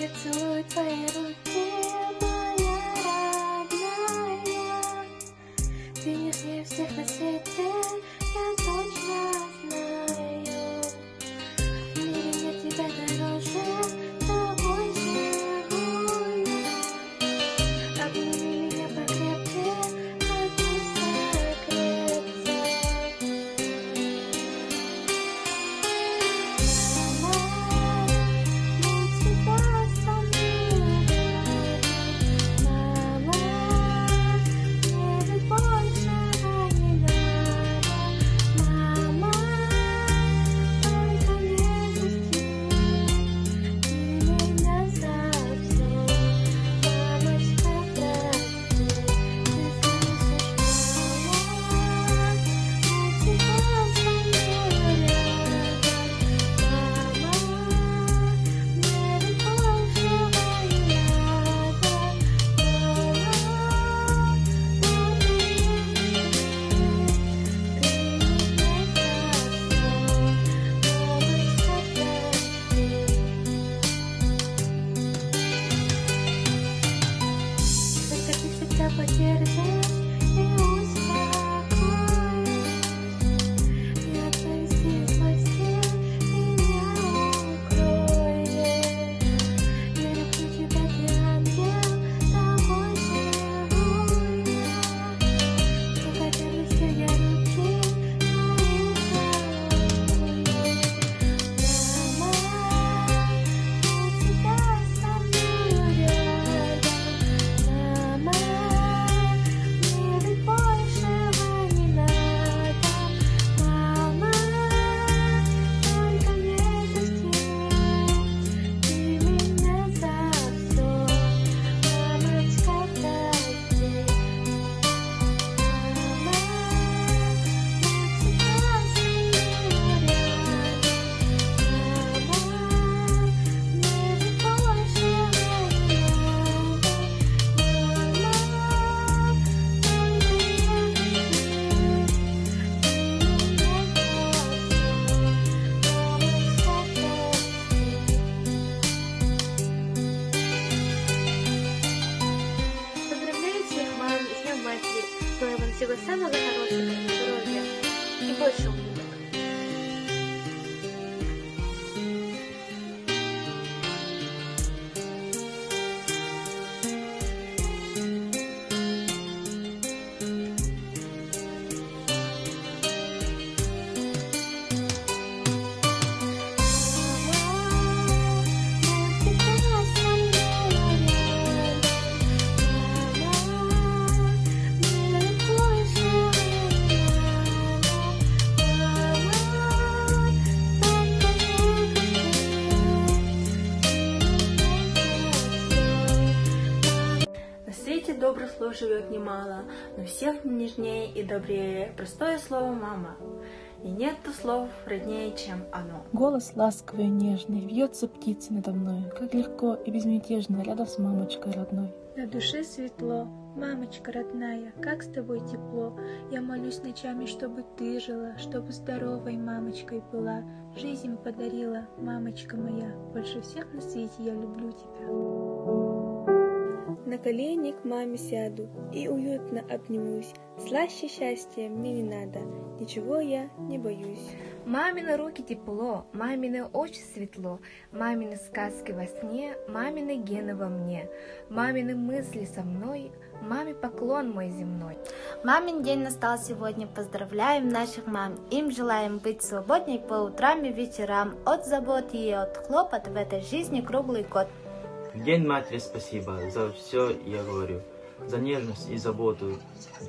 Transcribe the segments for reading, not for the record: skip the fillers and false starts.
Я целую твои руки, моя родная. Ты нежнее всех на свете, я точно знаю. В мире нет тебя дороже, тобой живу я. Обними меня покрепче, хочу согреться. Мама, мы тебя со мной рядом. Мама, мне ведь большего не надо. Мама, только не грусти, ты меня совсем. Мамочка, прости, ты слышишь, мама, мы тебя со мной рядом. Мама, мне ведь большего не надо. Мама, только не грусти, ты меня совсем. Мамочка, прости. Только ты всегда поддержишь и успокоишь. Я твою здесь постель меня укроет. Я люблю тебя, ты ангел, тобой живу я. Только держишься я руки твои целую. Мама, я тебя со мной рядом. Мама, мне ведь большего не надо. Мама, только не грусти, ты меня совсем. Мамочка, прости. Мама, я тебя со мной рядом. Мама, мне ведь большего не надо. Мама, только не грусти, ты меня совсем. Мамочка, прости. Поздравляю всех мам с Днем Матери. Желаю вам всего самого хорошего, здоровья и больше улыбок. На свете добрых слов живет немало, но всех нежнее и добрее простое слово «мама». И нету слов роднее, чем оно. Голос ласковый и нежный, вьется птица надо мной, как легко и безмятежно рядом с мамочкой родной. На душе светло, мамочка родная, как с тобой тепло. Я молюсь ночами, чтобы ты жила, чтобы здоровой мамочкой была. Жизнь подарила, мамочка моя, больше всех на свете я люблю тебя. На колени к маме сяду и уютно обнимусь. Слаще счастья мне не надо, ничего я не боюсь. Мамины руки тепло, мамины очи светло, мамины сказки во сне, мамины гены во мне, мамины мысли со мной, маме поклон мой земной. Мамин день настал сегодня, поздравляем наших мам. Им желаем быть свободней по утрам и вечерам от забот и от хлопот в этой жизни круглый год. В День матери спасибо, за все я говорю, за нежность и заботу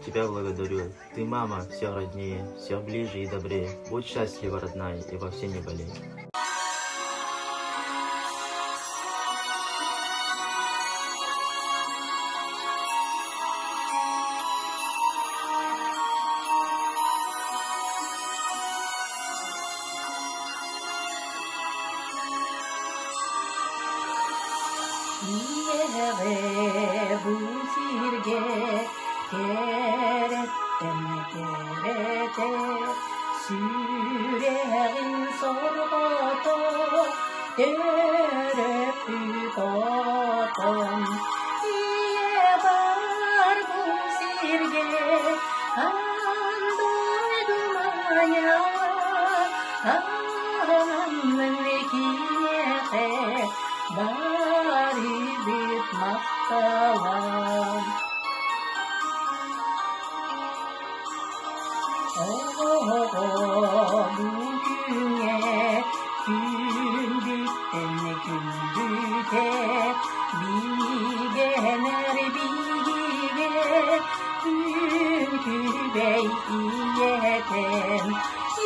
тебя благодарю. Ты, мама, все роднее, все ближе и добрее. Будь счастлива, родная, и во все не болей. 이에레 부시르게 게레떼네 게레떼 수레인 소르고도 게레 потом. Ие бар бул сирге, андай думаня, анамның киеfe, бари бит макталам. Bugüne gündükten gündüke bigener bige günkü bey iyeten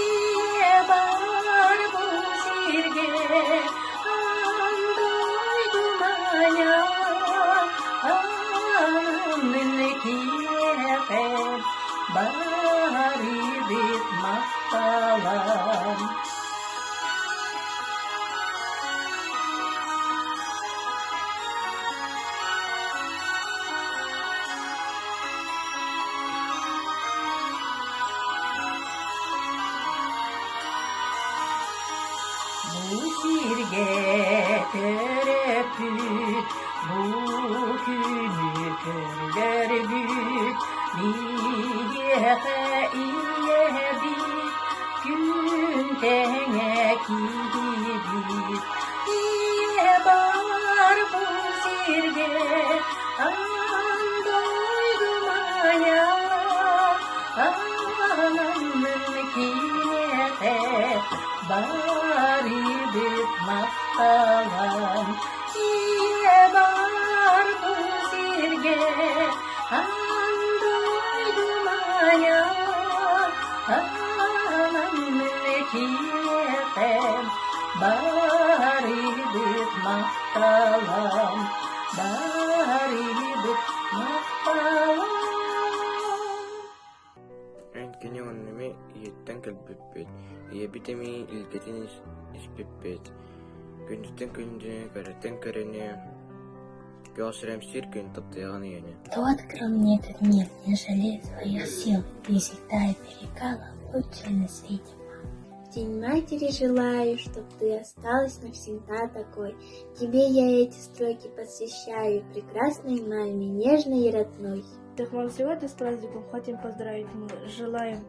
iye bar bu sirge anday dumanya anın kiyefen bari bit makalam. Bu sirge tereppüt, bu günü körgörgüt, bigehe iye bit, gün tenge kibit. İye bar bu sirge, anday dumanya, anamın kiyefe, bari bit makalam. İye bar bu sirge, anday dumanya, anamın kiyefe, bari bit makalam, bari bit makalam. Enkkeni onnemi iyetten kälpüppet, iyebitemi ilketini ispippet. Gündüsten gündüne, köreten körene, пёсрем сиркин топтаяны яне. Кто открыл мне этот мир, не жалея своих сил, ты всегда оберегала лучшее на свете. В День матери желаю, чтоб ты осталась навсегда такой. Тебе я эти строки посвящаю, прекрасной маме, нежной и родной. Всех мам сегодня с праздником хотим поздравить мы. Желаем,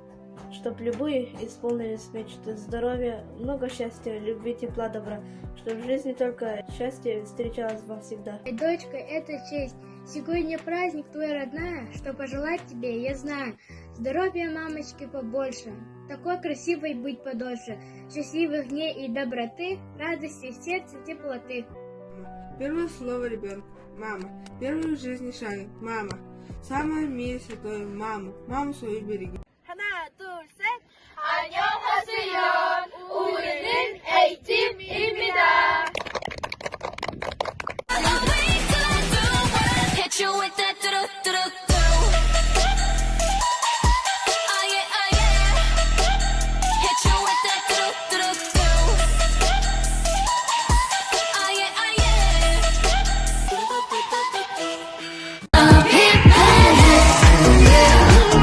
чтоб любые исполнились мечты, здоровья, много счастья, любви, тепла, добра, чтобы в жизни только счастье встречалось вам всегда. Дочка, это честь. Сегодня праздник твой родная, что пожелать тебе, я знаю. Здоровья мамочки побольше, такой красивой быть подольше, счастливых дней и доброты, радости в сердце, теплоты. Первое слово ребенка – мама. Первый в жизни шаг – мама. Самое в мире святое – маму. Маму свою береги. 하나, 둘, 셋. 안녕하세요. 우리는 A팀입니다. Hit you with that do-do-do-do. Oh yeah, oh yeah. Hit you with that do-do-do-do. Oh yeah, oh yeah.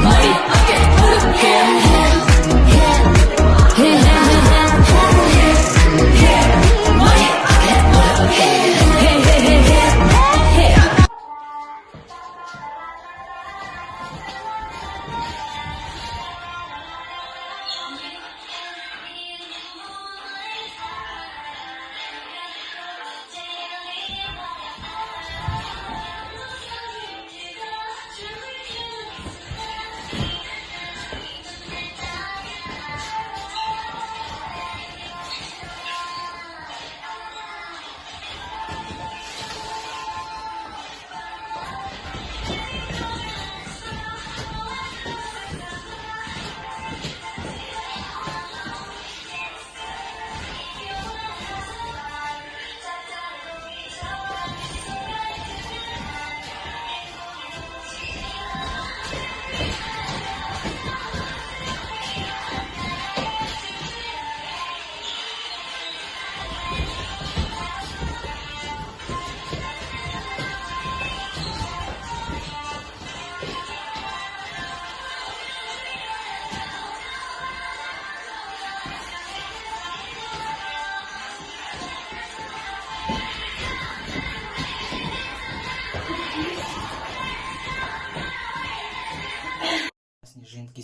머리, 어깨.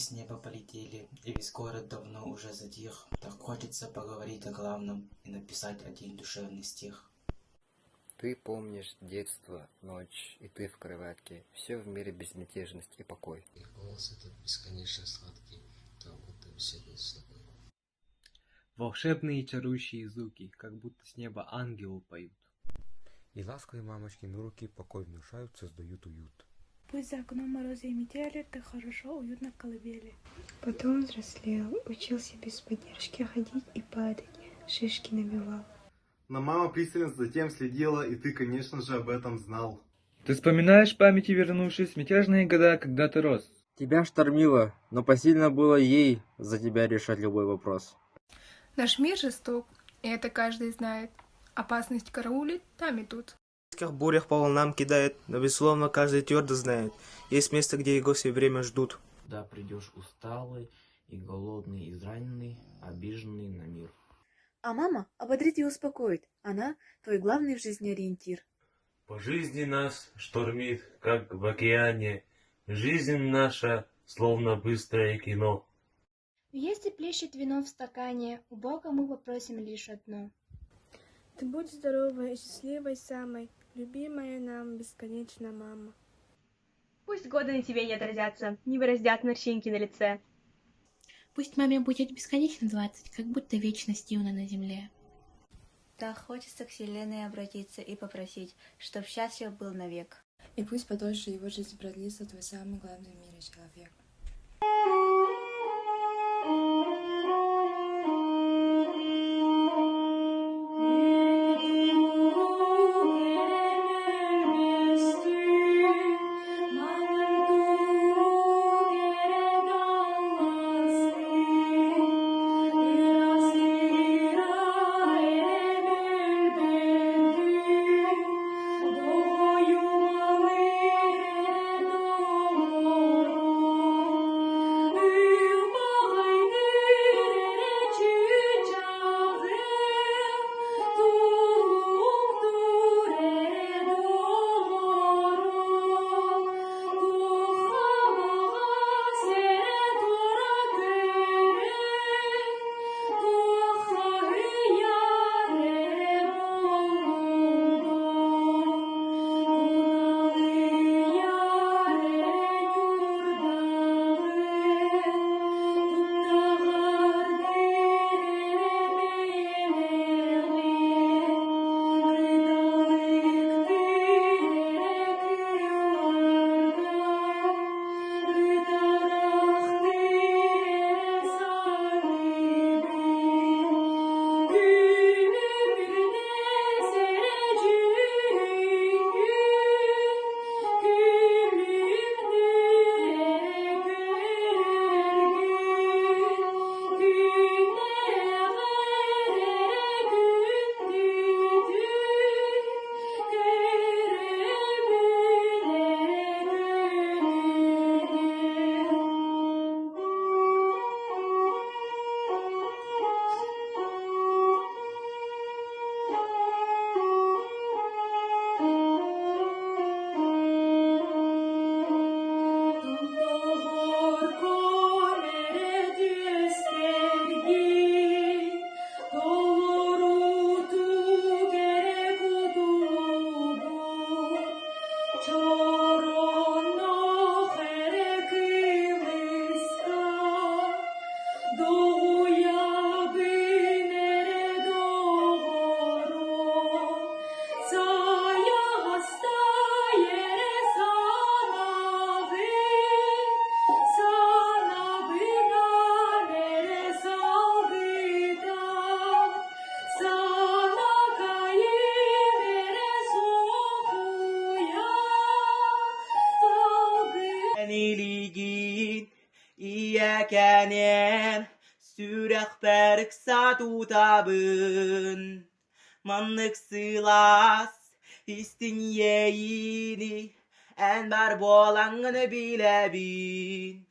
с неба полетели, и весь город давно уже затих. Так хочется поговорить о главном и написать один душевный стих. Ты помнишь детство, ночь, и ты в кроватке. Все в мире безмятежность и покой. И голос этот бесконечно сладкий, как будто беседует с тобой. Волшебные чарующие звуки, как будто с неба ангелы поют. И ласковые мамочкины руки покой внушают, создают уют. Пусть за окном морозы и метели, ты хорошо, уютно в колыбели. Потом взрослел, учился без поддержки ходить и падать, шишки набивал. Но мама пристально за тем следила, и ты, конечно же, об этом знал. Ты вспоминаешь памяти, вернувшись, мятежные года, когда ты рос? Тебя штормило, но посильно было ей за тебя решать любой вопрос. Наш мир жесток, и это каждый знает. Опасность караулит там и тут. В резких бурях по волнам кидает, но безусловно каждый твердо знает. Есть место, где его все время ждут. Да придешь усталый и голодный, израненный, обиженный на мир. А мама ободрит и успокоит. Она твой главный в жизни ориентир. По жизни нас штормит, как в океане. Жизнь наша, словно быстрое кино. Если плещет вино в стакане, у Бога мы попросим лишь одно. Ты будь здоровой и счастливой самой, любимая нам бесконечно мама. Пусть годы на тебе не отразятся, не выраздят морщинки на лице. Пусть маме будет бесконечно 20, как будто вечность юна на земле. Так хочется к вселенной обратиться и попросить, чтоб счастлив был навек. И пусть подольше его жизнь продлится твой самый главный в мире человек. Iakanen sürek perk satu tabın manlık sılas istin yeğini en bar boğalanını bile bin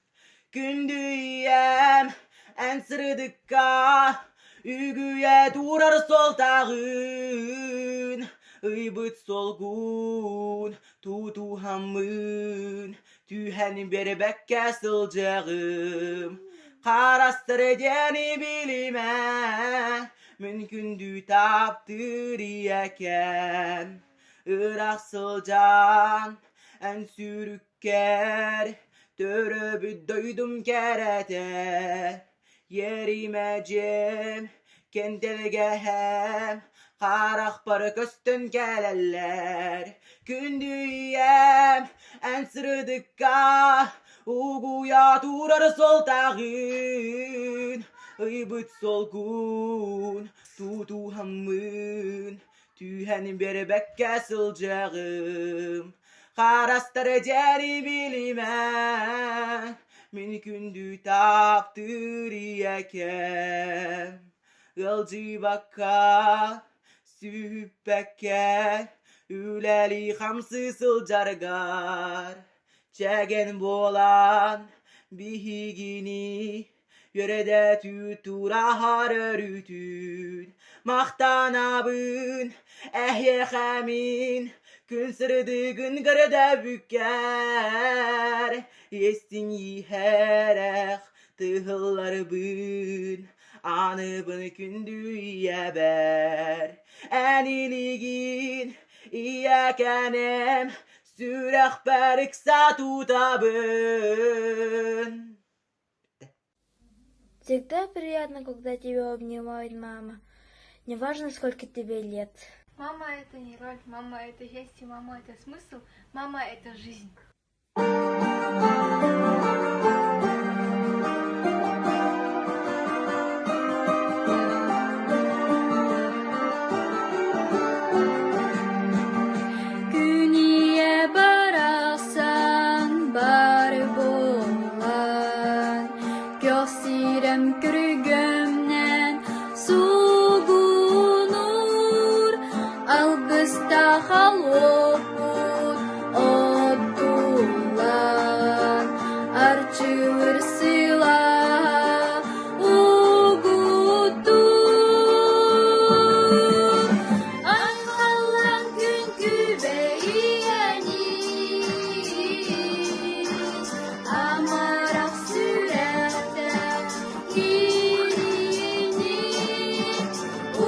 gündüyem en sırdıkka ügüye durar sol tağın Ибыт солгун, туту хамын, Tühenin beri bekke sılcağım. Karastır edeni bilime. Mümkündü taptır yeken. Irak sılcan en sürükker. Töröbü doydum kerete. Yerime cem kendelgehem. Karak barık üstün geleller. Kündüyem en sırdıkka. Uguya durar soltağın. Aybıt solgun tutu hamın. Tühenin beri bekke sılcağım. Karastır eceri bilime. Mümkündü taptır yeken. Ilcı bakka sühbekke. Üleli hamsı sılcargar. Çegen bolan bihigini. Yörede tütura harörütün. Mahtanabın ehyehemin. Gün sırdıgın gırda bükker. Yestin yiherek tıhıllar bın. Anıbın kündü yeber. En iligin iyekenem. Sürek berik satutabın. Всегда приятно, когда тебя обнимает мама. Неважно, сколько тебе лет. Мама — это не роль, мама — это счастье, мама — это смысл, мама — это жизнь. Күние барасаң бар болған, көсирем күргөмнен сугунур, алгыста халопут оттулар, арчылыр сыла угутур. Айхалан күн күбейени, амарақ сүрәтә кирини,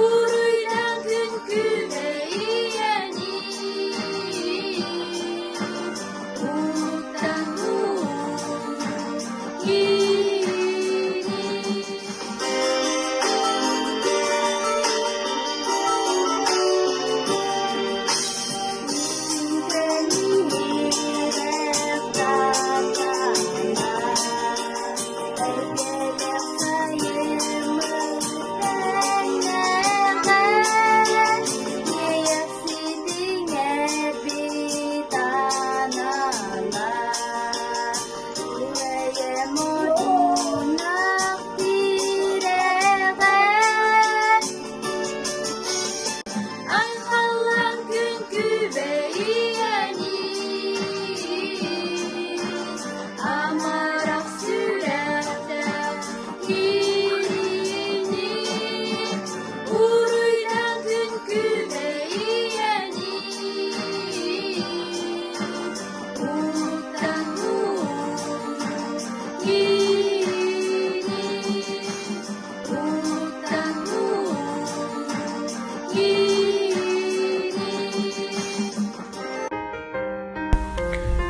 урыйдан күн күбейени, уттан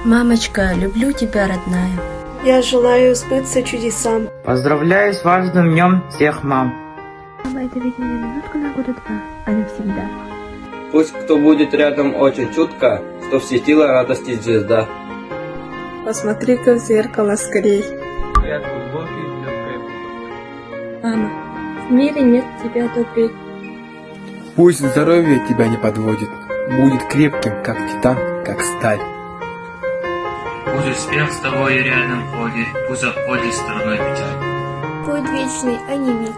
Мамочка, люблю тебя, родная. Я желаю сбыться чудесам. Поздравляю с важным днем всех мам. Мама, это ведь не на минутку, на года два, а навсегда. Пусть кто будет рядом очень чутко, что светила радости звезда. Посмотри-ка в зеркало скорей. Привет, футболки, легкая футболка. Мама, в мире нет тебя добрей. Пусть здоровье тебя не подводит, будет крепким, как титан, как сталь. Пусть успех с тобой в реальном ходе, пусть обходит стороной печаль. Путь вечный, а не миг.